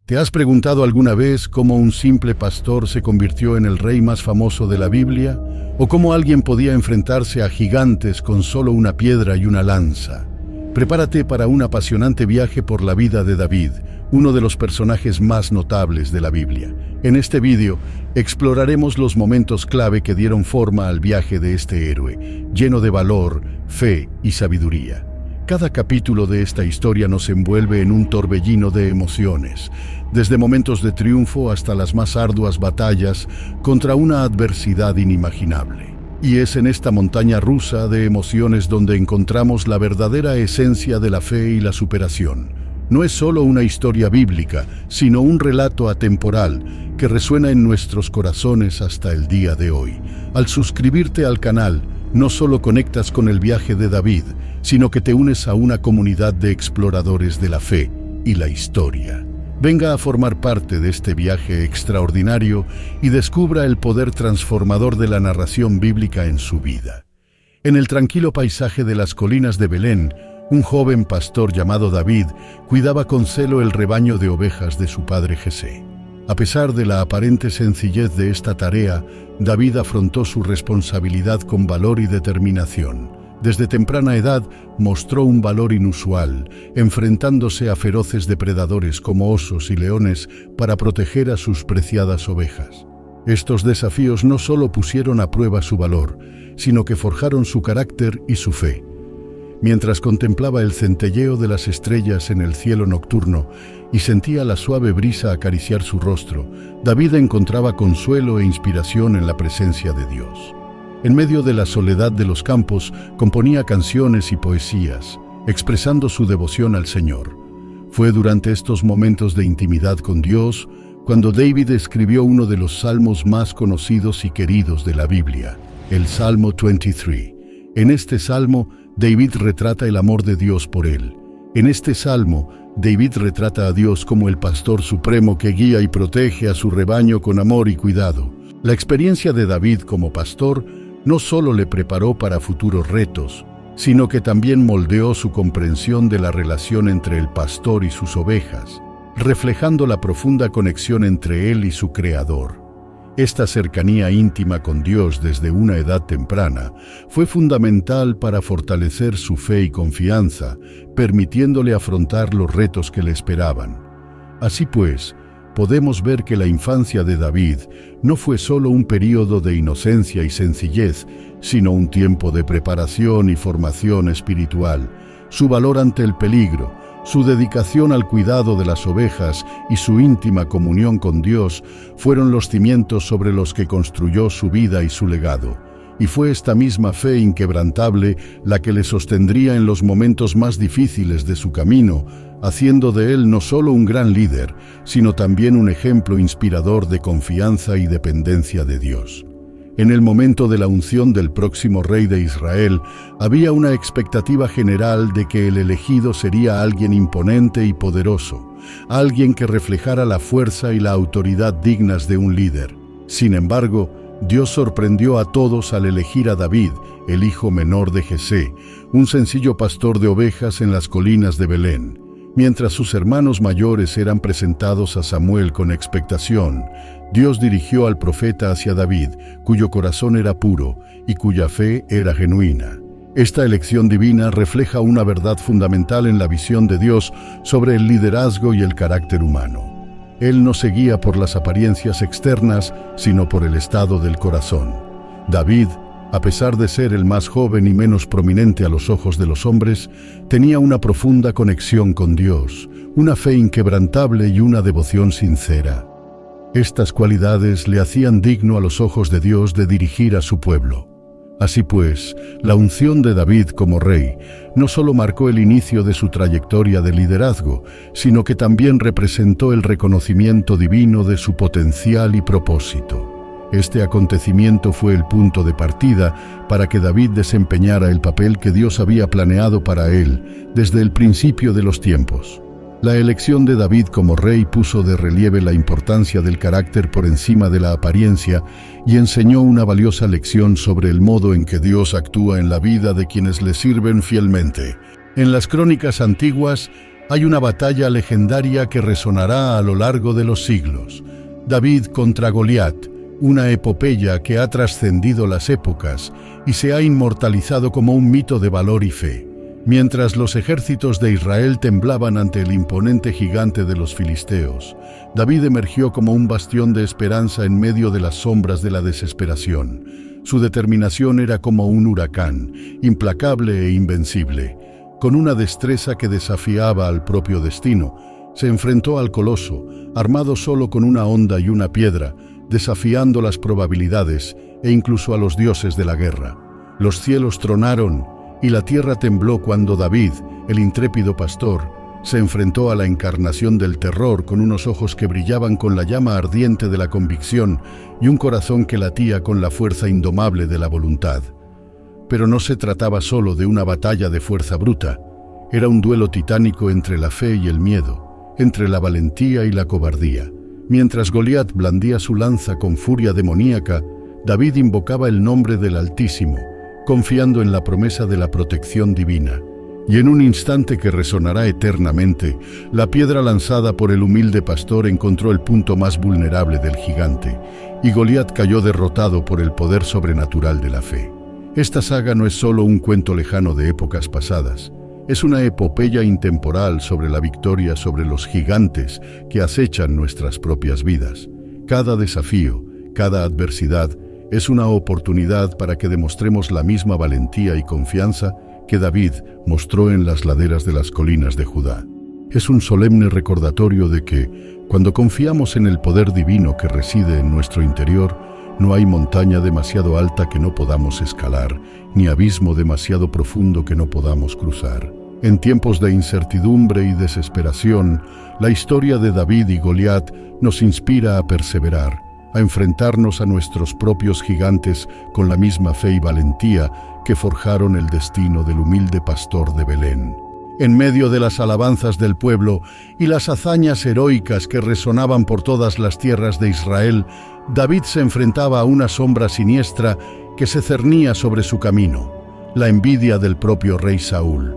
¿Te has preguntado alguna vez cómo un simple pastor se convirtió en el rey más famoso de la Biblia? ¿O cómo alguien podía enfrentarse a gigantes con solo una piedra y una lanza? Prepárate para un apasionante viaje por la vida de David, uno de los personajes más notables de la Biblia. En este vídeo, exploraremos los momentos clave que dieron forma al viaje de este héroe, lleno de valor, fe y sabiduría. Cada capítulo de esta historia nos envuelve en un torbellino de emociones, desde momentos de triunfo hasta las más arduas batallas contra una adversidad inimaginable. Y es en esta montaña rusa de emociones donde encontramos la verdadera esencia de la fe y la superación. No es solo una historia bíblica, sino un relato atemporal que resuena en nuestros corazones hasta el día de hoy. Al suscribirte al canal, no solo conectas con el viaje de David, sino que te unes a una comunidad de exploradores de la fe y la historia. Venga a formar parte de este viaje extraordinario y descubra el poder transformador de la narración bíblica en su vida. En el tranquilo paisaje de las colinas de Belén, un joven pastor llamado David cuidaba con celo el rebaño de ovejas de su padre Jesé. A pesar de la aparente sencillez de esta tarea, David afrontó su responsabilidad con valor y determinación. Desde temprana edad mostró un valor inusual, enfrentándose a feroces depredadores como osos y leones para proteger a sus preciadas ovejas. Estos desafíos no solo pusieron a prueba su valor, sino que forjaron su carácter y su fe. Mientras contemplaba el centelleo de las estrellas en el cielo nocturno y sentía la suave brisa acariciar su rostro, David encontraba consuelo e inspiración en la presencia de Dios. En medio de la soledad de los campos, componía canciones y poesías, expresando su devoción al Señor. Fue durante estos momentos de intimidad con Dios cuando David escribió uno de los salmos más conocidos y queridos de la Biblia, el Salmo 23. En este salmo, David retrata el amor de Dios por él. En este salmo, David retrata a Dios como el pastor supremo que guía y protege a su rebaño con amor y cuidado. La experiencia de David como pastor no solo le preparó para futuros retos, sino que también moldeó su comprensión de la relación entre el pastor y sus ovejas, reflejando la profunda conexión entre él y su Creador. Esta cercanía íntima con Dios desde una edad temprana fue fundamental para fortalecer su fe y confianza, permitiéndole afrontar los retos que le esperaban. Así pues, podemos ver que la infancia de David no fue solo un período de inocencia y sencillez, sino un tiempo de preparación y formación espiritual. Su valor ante el peligro, su dedicación al cuidado de las ovejas y su íntima comunión con Dios fueron los cimientos sobre los que construyó su vida y su legado. Y fue esta misma fe inquebrantable la que le sostendría en los momentos más difíciles de su camino, haciendo de él no solo un gran líder, sino también un ejemplo inspirador de confianza y dependencia de Dios. En el momento de la unción del próximo rey de Israel, había una expectativa general de que el elegido sería alguien imponente y poderoso, alguien que reflejara la fuerza y la autoridad dignas de un líder. Sin embargo, Dios sorprendió a todos al elegir a David, el hijo menor de Jesé, un sencillo pastor de ovejas en las colinas de Belén. Mientras sus hermanos mayores eran presentados a Samuel con expectación, Dios dirigió al profeta hacia David, cuyo corazón era puro y cuya fe era genuina. Esta elección divina refleja una verdad fundamental en la visión de Dios sobre el liderazgo y el carácter humano. Él no se guía por las apariencias externas, sino por el estado del corazón. David, a pesar de ser el más joven y menos prominente a los ojos de los hombres, tenía una profunda conexión con Dios, una fe inquebrantable y una devoción sincera. Estas cualidades le hacían digno a los ojos de Dios de dirigir a su pueblo. Así pues, la unción de David como rey no solo marcó el inicio de su trayectoria de liderazgo, sino que también representó el reconocimiento divino de su potencial y propósito. Este acontecimiento fue el punto de partida para que David desempeñara el papel que Dios había planeado para él desde el principio de los tiempos. La elección de David como rey puso de relieve la importancia del carácter por encima de la apariencia y enseñó una valiosa lección sobre el modo en que Dios actúa en la vida de quienes le sirven fielmente. En las crónicas antiguas, Hay una batalla legendaria que resonará a lo largo de los siglos. David contra Goliat, una epopeya que ha trascendido las épocas y se ha inmortalizado como un mito de valor y fe. Mientras los ejércitos de Israel temblaban ante el imponente gigante de los filisteos, David emergió como un bastión de esperanza en medio de las sombras de la desesperación. Su determinación era como un huracán, implacable e invencible. Con una destreza que desafiaba al propio destino, se enfrentó al coloso, armado solo con una honda y una piedra, desafiando las probabilidades e incluso a los dioses de la guerra. Los cielos tronaron y la tierra tembló cuando David, el intrépido pastor, se enfrentó a la encarnación del terror con unos ojos que brillaban con la llama ardiente de la convicción y un corazón que latía con la fuerza indomable de la voluntad. Pero no se trataba solo de una batalla de fuerza bruta, era un duelo titánico entre la fe y el miedo, entre la valentía y la cobardía. Mientras Goliat blandía su lanza con furia demoníaca, David invocaba el nombre del Altísimo, confiando en la promesa de la protección divina. Y en un instante que resonará eternamente, la piedra lanzada por el humilde pastor encontró el punto más vulnerable del gigante, y Goliat cayó derrotado por el poder sobrenatural de la fe. Esta saga no es solo un cuento lejano de épocas pasadas, es una epopeya intemporal sobre la victoria sobre los gigantes que acechan nuestras propias vidas. Cada desafío, cada adversidad, es una oportunidad para que demostremos la misma valentía y confianza que David mostró en las laderas de las colinas de Judá. Es un solemne recordatorio de que, cuando confiamos en el poder divino que reside en nuestro interior, no hay montaña demasiado alta que no podamos escalar, ni abismo demasiado profundo que no podamos cruzar. En tiempos de incertidumbre y desesperación, la historia de David y Goliat nos inspira a perseverar, a enfrentarnos a nuestros propios gigantes con la misma fe y valentía que forjaron el destino del humilde pastor de Belén. En medio de las alabanzas del pueblo y las hazañas heroicas que resonaban por todas las tierras de Israel, David se enfrentaba a una sombra siniestra que se cernía sobre su camino, la envidia del propio rey Saúl.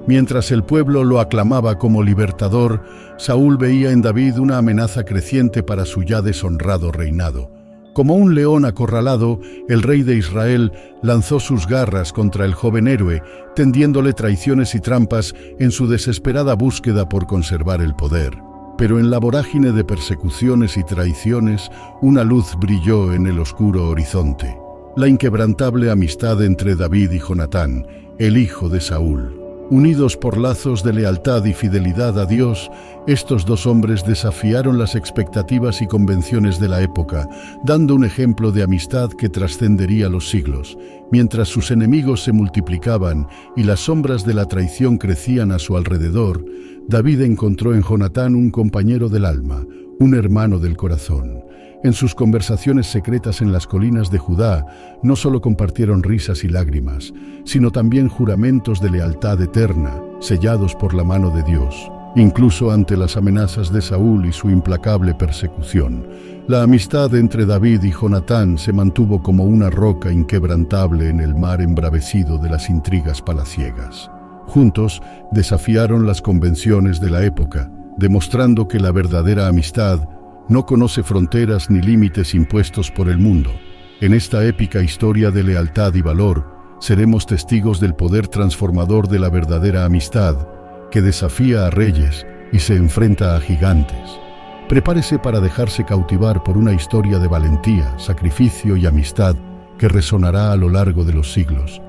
Mientras el pueblo lo aclamaba como libertador, Saúl veía en David una amenaza creciente para su ya deshonrado reinado. Como un león acorralado, el rey de Israel lanzó sus garras contra el joven héroe, tendiéndole traiciones y trampas en su desesperada búsqueda por conservar el poder. Pero en la vorágine de persecuciones y traiciones, una luz brilló en el oscuro horizonte: la inquebrantable amistad entre David y Jonatán, el hijo de Saúl. Unidos por lazos de lealtad y fidelidad a Dios, estos dos hombres desafiaron las expectativas y convenciones de la época, dando un ejemplo de amistad que trascendería los siglos. Mientras sus enemigos se multiplicaban y las sombras de la traición crecían a su alrededor, David encontró en Jonatán un compañero del alma, un hermano del corazón. En sus conversaciones secretas en las colinas de Judá, no solo compartieron risas y lágrimas, sino también juramentos de lealtad eterna, sellados por la mano de Dios. Incluso ante las amenazas de Saúl y su implacable persecución, la amistad entre David y Jonatán se mantuvo como una roca inquebrantable en el mar embravecido de las intrigas palaciegas. Juntos desafiaron las convenciones de la época, demostrando que la verdadera amistad no conoce fronteras ni límites impuestos por el mundo. En esta épica historia de lealtad y valor, seremos testigos del poder transformador de la verdadera amistad, que desafía a reyes y se enfrenta a gigantes. Prepárese para dejarse cautivar por una historia de valentía, sacrificio y amistad que resonará a lo largo de los siglos,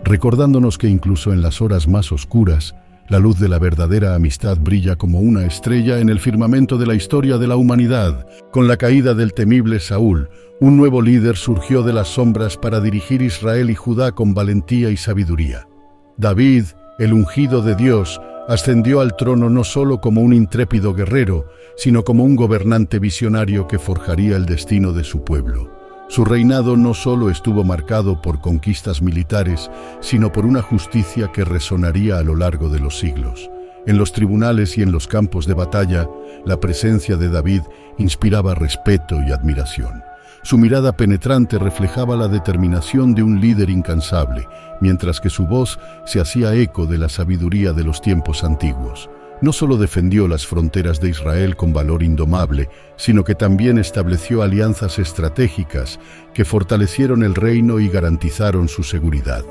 recordándonos que incluso en las horas más oscuras, la luz de la verdadera amistad brilla como una estrella en el firmamento de la historia de la humanidad. Con la caída del temible Saúl, un nuevo líder surgió de las sombras para dirigir Israel y Judá con valentía y sabiduría. David, el ungido de Dios, ascendió al trono no solo como un intrépido guerrero, sino como un gobernante visionario que forjaría el destino de su pueblo. Su reinado no solo estuvo marcado por conquistas militares, sino por una justicia que resonaría a lo largo de los siglos. En los tribunales y en los campos de batalla, la presencia de David inspiraba respeto y admiración. Su mirada penetrante reflejaba la determinación de un líder incansable, mientras que su voz se hacía eco de la sabiduría de los tiempos antiguos. no solo defendió las fronteras de Israel con valor indomable, sino que también estableció alianzas estratégicas que fortalecieron el reino y garantizaron su seguridad.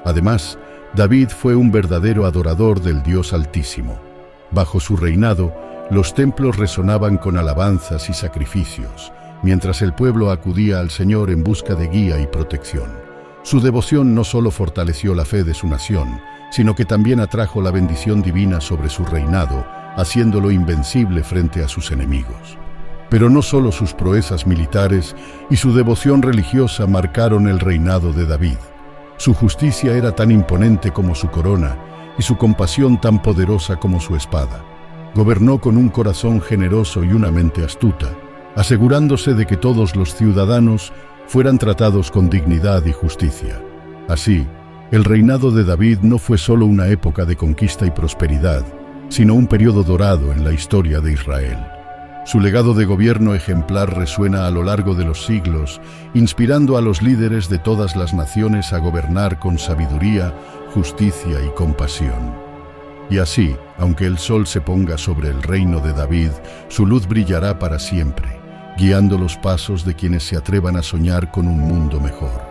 Además, David fue un verdadero adorador del Dios Altísimo. Bajo su reinado, los templos resonaban con alabanzas y sacrificios, mientras el pueblo acudía al Señor en busca de guía y protección. Su devoción no solo fortaleció la fe de su nación, sino que también atrajo la bendición divina sobre su reinado, haciéndolo invencible frente a sus enemigos. Pero no solo sus proezas militares y su devoción religiosa marcaron el reinado de David. Su justicia era tan imponente como su corona y su compasión tan poderosa como su espada. Gobernó con un corazón generoso y una mente astuta, asegurándose de que todos los ciudadanos fueran tratados con dignidad y justicia. Así, el reinado de David no fue solo una época de conquista y prosperidad, sino un periodo dorado en la historia de Israel. Su legado de gobierno ejemplar resuena a lo largo de los siglos, inspirando a los líderes de todas las naciones a gobernar con sabiduría, justicia y compasión. Y así, aunque el sol se ponga sobre el reino de David, su luz brillará para siempre, guiando los pasos de quienes se atrevan a soñar con un mundo mejor.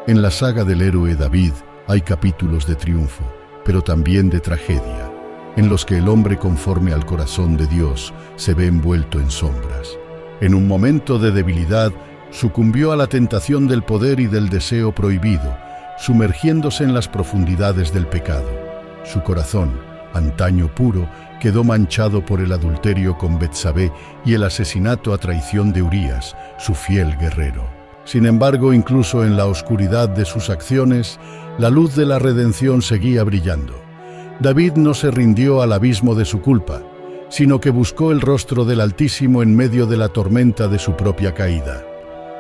En la saga del héroe David hay capítulos de triunfo, pero también de tragedia, en los que el hombre conforme al corazón de Dios se ve envuelto en sombras. En un momento de debilidad, sucumbió a la tentación del poder y del deseo prohibido, sumergiéndose en las profundidades del pecado. Su corazón, antaño puro, quedó manchado por el adulterio con Betsabé y el asesinato a traición de Urías, su fiel guerrero. Sin embargo, incluso en la oscuridad de sus acciones, la luz de la redención seguía brillando. David no se rindió al abismo de su culpa, sino que buscó el rostro del Altísimo en medio de la tormenta de su propia caída.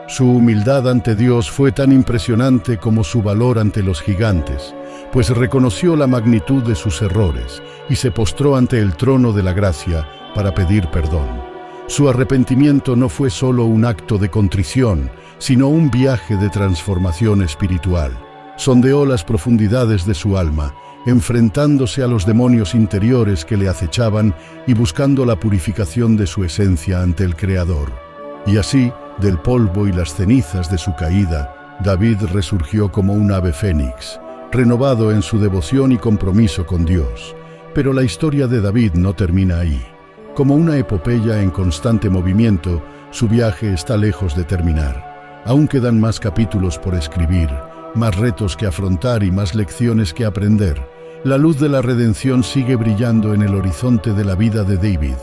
Su humildad ante Dios fue tan impresionante como su valor ante los gigantes, pues reconoció la magnitud de sus errores y se postró ante el trono de la gracia para pedir perdón. Su arrepentimiento no fue solo un acto de contrición, sino un viaje de transformación espiritual. Sondeó las profundidades de su alma, enfrentándose a los demonios interiores que le acechaban y buscando la purificación de su esencia ante el Creador. Y así, del polvo y las cenizas de su caída, David resurgió como un ave fénix, renovado en su devoción y compromiso con Dios. Pero la historia de David no termina ahí. Como una epopeya en constante movimiento, su viaje está lejos de terminar. Aún quedan más capítulos por escribir, más retos que afrontar y más lecciones que aprender. La luz de la redención sigue brillando en el horizonte de la vida de David,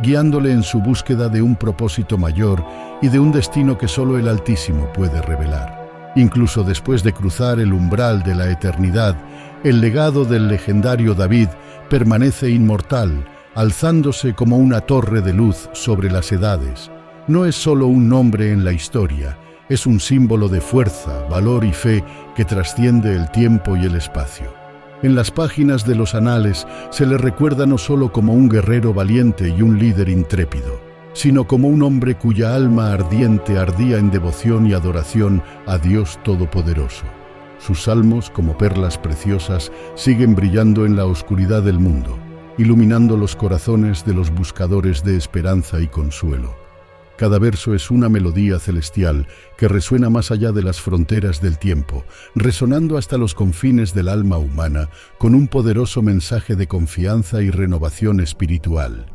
guiándole en su búsqueda de un propósito mayor y de un destino que solo el Altísimo puede revelar. Incluso después de cruzar el umbral de la eternidad, el legado del legendario David permanece inmortal, alzándose como una torre de luz sobre las edades. No es solo un nombre en la historia, es un símbolo de fuerza, valor y fe que trasciende el tiempo y el espacio. En las páginas de los anales se le recuerda no solo como un guerrero valiente y un líder intrépido, sino como un hombre cuya alma ardiente ardía en devoción y adoración a Dios Todopoderoso. Sus salmos, como perlas preciosas, siguen brillando en la oscuridad del mundo, iluminando los corazones de los buscadores de esperanza y consuelo. Cada verso es una melodía celestial que resuena más allá de las fronteras del tiempo, resonando hasta los confines del alma humana con un poderoso mensaje de confianza y renovación espiritual.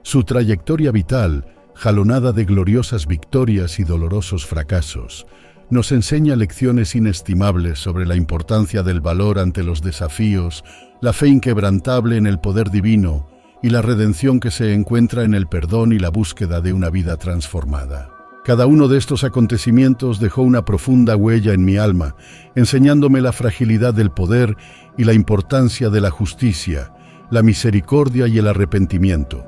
Su trayectoria vital, jalonada de gloriosas victorias y dolorosos fracasos, nos enseña lecciones inestimables sobre la importancia del valor ante los desafíos, la fe inquebrantable en el poder divino y la redención que se encuentra en el perdón y la búsqueda de una vida transformada. Cada uno de estos acontecimientos dejó una profunda huella en mi alma, enseñándome la fragilidad del poder y la importancia de la justicia, la misericordia y el arrepentimiento.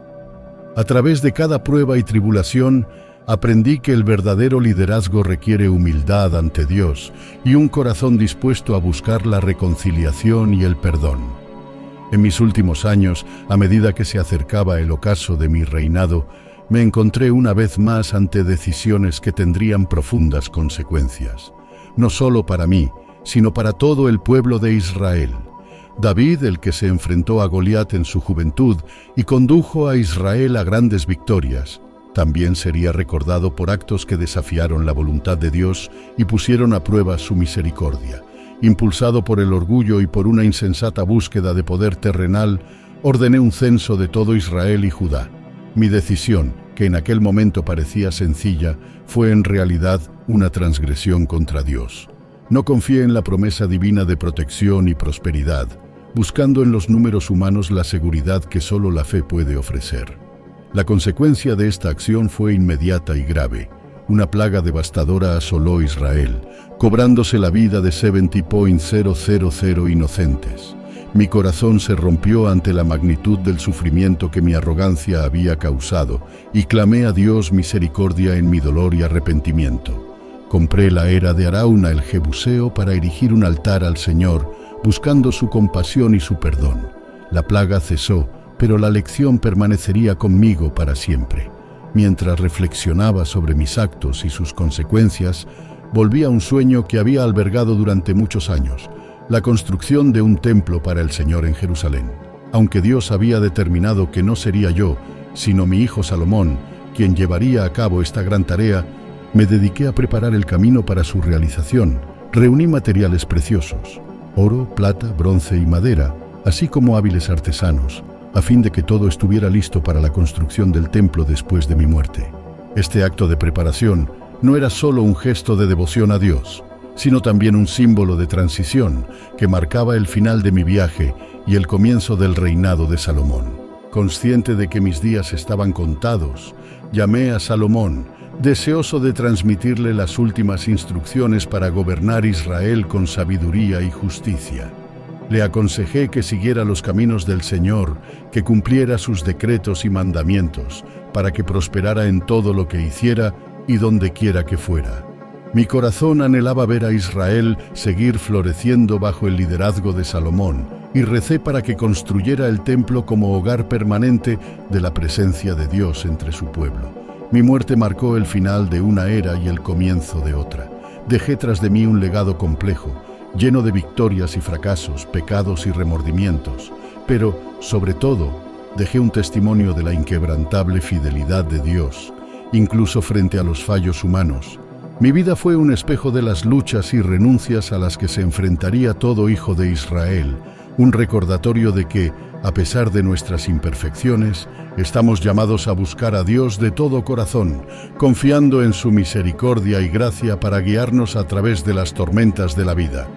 A través de cada prueba y tribulación, aprendí que el verdadero liderazgo requiere humildad ante Dios y un corazón dispuesto a buscar la reconciliación y el perdón. En mis últimos años, a medida que se acercaba el ocaso de mi reinado, me encontré una vez más ante decisiones que tendrían profundas consecuencias, no solo para mí, sino para todo el pueblo de Israel. David, el que se enfrentó a Goliat en su juventud y condujo a Israel a grandes victorias, también sería recordado por actos que desafiaron la voluntad de Dios y pusieron a prueba su misericordia. Impulsado por el orgullo y por una insensata búsqueda de poder terrenal, ordené un censo de todo Israel y Judá. Mi decisión, que en aquel momento parecía sencilla, fue en realidad una transgresión contra Dios. No confié en la promesa divina de protección y prosperidad, buscando en los números humanos la seguridad que solo la fe puede ofrecer. La consecuencia de esta acción fue inmediata y grave. Una plaga devastadora asoló Israel, cobrándose la vida de 70,000 inocentes. Mi corazón se rompió ante la magnitud del sufrimiento que mi arrogancia había causado y clamé a Dios misericordia en mi dolor y arrepentimiento. Compré la era de Arauna el Jebuseo para erigir un altar al Señor, buscando su compasión y su perdón. La plaga cesó, pero la lección permanecería conmigo para siempre. Mientras reflexionaba sobre mis actos y sus consecuencias, volví a un sueño que había albergado durante muchos años: la construcción de un templo para el Señor en Jerusalén. Aunque Dios había determinado que no sería yo, sino mi hijo Salomón, quien llevaría a cabo esta gran tarea, me dediqué a preparar el camino para su realización. Reuní materiales preciosos: oro, plata, bronce y madera, así como hábiles artesanos, a fin de que todo estuviera listo para la construcción del templo después de mi muerte. Este acto de preparación no era solo un gesto de devoción a Dios, sino también un símbolo de transición que marcaba el final de mi viaje y el comienzo del reinado de Salomón. Consciente de que mis días estaban contados, llamé a Salomón, deseoso de transmitirle las últimas instrucciones para gobernar Israel con sabiduría y justicia. Le aconsejé que siguiera los caminos del Señor, que cumpliera sus decretos y mandamientos, para que prosperara en todo lo que hiciera y donde quiera que fuera. Mi corazón anhelaba ver a Israel seguir floreciendo bajo el liderazgo de Salomón, y recé para que construyera el templo como hogar permanente de la presencia de Dios entre su pueblo. Mi muerte marcó el final de una era y el comienzo de otra. Dejé tras de mí un legado complejo, lleno de victorias y fracasos, pecados y remordimientos, pero, sobre todo, dejé un testimonio de la inquebrantable fidelidad de Dios, incluso frente a los fallos humanos. Mi vida fue un espejo de las luchas y renuncias a las que se enfrentaría todo hijo de Israel, un recordatorio de que, a pesar de nuestras imperfecciones, estamos llamados a buscar a Dios de todo corazón, confiando en su misericordia y gracia para guiarnos a través de las tormentas de la vida.